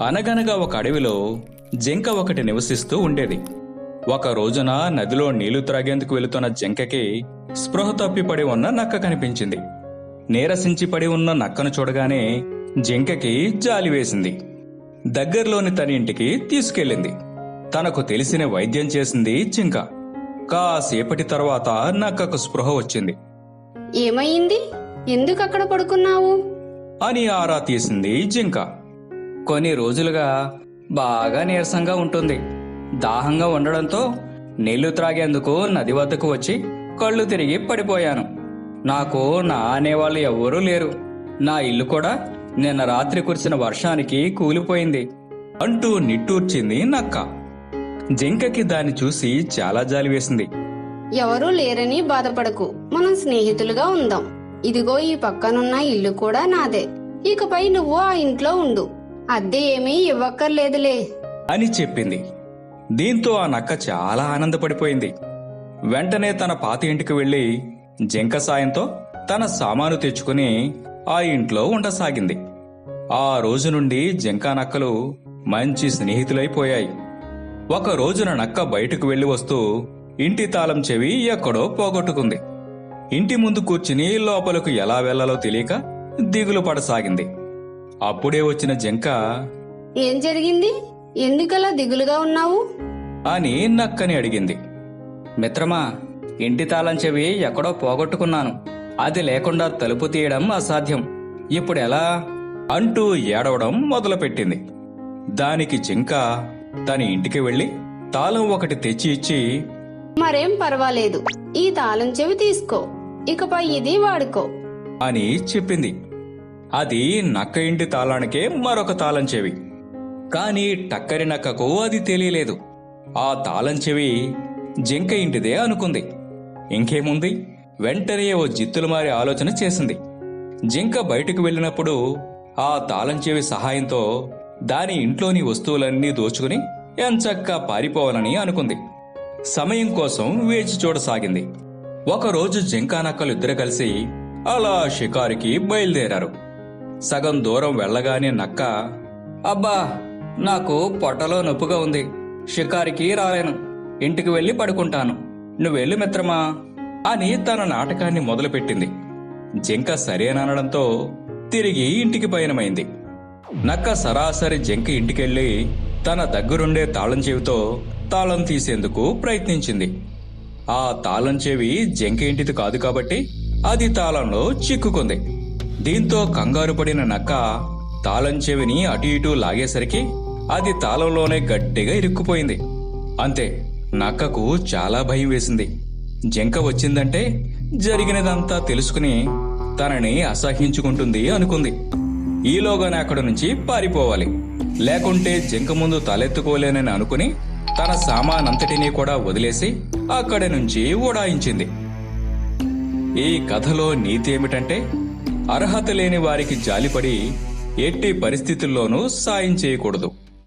అనగనగా ఒక అడవిలో జింక ఒకటి నివసిస్తూ ఉండేది. ఒక రోజున నదిలో నీళ్లు త్రాగేందుకు వెళుతున్న జింకకి స్పృహ తప్పి పడి ఉన్న నక్క కనిపించింది. నీరసించి పడి ఉన్న నక్కను చూడగానే జింకకి జాలి వేసింది. దగ్గరలోని తన ఇంటికి తీసుకెళ్ళింది. తనకు తెలిసిన వైద్యం చేసింది జింక. కాసేపటి తర్వాత నక్కకు స్పృహ వచ్చింది. ఏమయ్యింది? ఎందుకు అక్కడ పడుకున్నావు అని ఆరా తీసింది జింక. కొన్ని రోజులుగా బాగా నీరసంగా ఉంటుంది. దాహంగా ఉండడంతో నీళ్లు త్రాగేందుకు నది వద్దకు వచ్చి కళ్ళు తిరిగి పడిపోయాను. నాకు నా అనేవాళ్ళు ఎవ్వరూ లేరు. నా ఇల్లు కూడా నిన్న రాత్రి కురిసిన వర్షానికి కూలిపోయింది అంటూ నిట్టూర్చింది నక్క. జింకకి దాన్ని చూసి చాలా జాలి వేసింది. ఎవరూ లేరని బాధపడకు, మనం స్నేహితులుగా ఉందాం. ఇదిగో ఈ పక్కనున్న ఇల్లు కూడా నాదే. ఇకపై నువ్వు ఆ ఇంట్లో ఉండు, అద్దె ఏమీ ఇవ్వక్కర్లేదులే అని చెప్పింది. దీంతో ఆ నక్క చాలా ఆనందపడిపోయింది. వెంటనే తన పాత ఇంటికి వెళ్లి జింక సాయంతో తన సామాను తెచ్చుకుని ఆ ఇంట్లో ఉండసాగింది. ఆ రోజు నుండి జింక నక్కలు మంచి స్నేహితులైపోయాయి. ఒక రోజున నక్క బయటకు వెళ్లి వస్తూ ఇంటి తాళం చెవి ఎక్కడో పోగొట్టుకుంది. ఇంటి ముందు కూర్చుని లోపలకు ఎలా వెళ్లాలో తెలియక దిగులు పడసాగింది. అప్పుడే వచ్చిన జింక, ఏం జరిగింది? ఎందుకలా దిగులుగా ఉన్నావు అని నక్కని అడిగింది. మిత్రమా, ఇంటి తాళం చెవి ఎక్కడో పోగొట్టుకున్నాను. అది లేకుండా తలుపు తీయడం అసాధ్యం. ఇప్పుడు ఎలా అంటూ ఏడవడం మొదలుపెట్టింది. దానికి జింక తన ఇంటికి వెళ్లి తాళం ఒకటి తెచ్చి ఇచ్చి, మరేం పర్వాలేదు, ఈ తాళం చెవి తీసుకో, ఇకపై ఇది వాడుకో అని చెప్పింది. అది నక్క ఇంటి తాళానికే మరొక తాళం చెవి. కాని టక్కరి నక్కకు అది తెలియలేదు. ఆ తాళం చెవి జింక ఇంటిదే అనుకుంది. ఇంకేముంది, వెంటనే ఓ జిత్తులమారి ఆలోచన చేసింది. జింక బయటకు వెళ్ళినప్పుడు ఆ తాళం చెవి సహాయంతో దాని ఇంట్లోని వస్తువులన్నీ దోచుకుని ఎంచక్కా పారిపోవాలని అనుకుంది. సమయం కోసం వేచి చూడసాగింది. ఒకరోజు జింక నక్కలు ఇద్దరు కలిసి అలా షికారుకి బయలుదేరారు. సగం దూరం వెళ్లగానే నక్క, అబ్బా, నాకు పొట్టలో నొప్పిగా ఉంది. షికారికి రాలేను. ఇంటికి వెళ్లి పడుకుంటాను. నువ్వెళ్ళు మిత్రమా అని తన నాటకాన్ని మొదలుపెట్టింది. జింక సరేననడంతో తిరిగి ఇంటికి పయనమైంది. నక్క సరాసరి జింక ఇంటికెళ్లి తన దగ్గరుండే తాళం చెవితో తాళం తీసేందుకు ప్రయత్నించింది. ఆ తాళం చెవి జింక ఇంటిది కాదు కాబట్టి అది తాళంలో చిక్కుకుంది. దీంతో కంగారు పడిన నక్క తాళం చెవిని అటు ఇటూ లాగేసరికి అది తాళంలోనే గట్టిగా ఇరుక్కుపోయింది. అంతే, నక్కకు చాలా భయం వేసింది. జింక వచ్చిందంటే జరిగినదంతా తెలుసుకుని తనని అసహ్యించుకుంటుంది అనుకుంది. ఈలోగానే అక్కడి నుంచి పారిపోవాలి, లేకుంటే జింక ముందు తలెత్తుకోలేనని అనుకుని తన సామానంతటినీ కూడా వదిలేసి అక్కడి నుంచి ఉడాయించింది. ఈ కథలో నీతి ఏమిటంటే, అర్హత లేని వారికి జాలిపడి ఎట్టి పరిస్థితుల్లోనూ సాయం చేయకూడదు.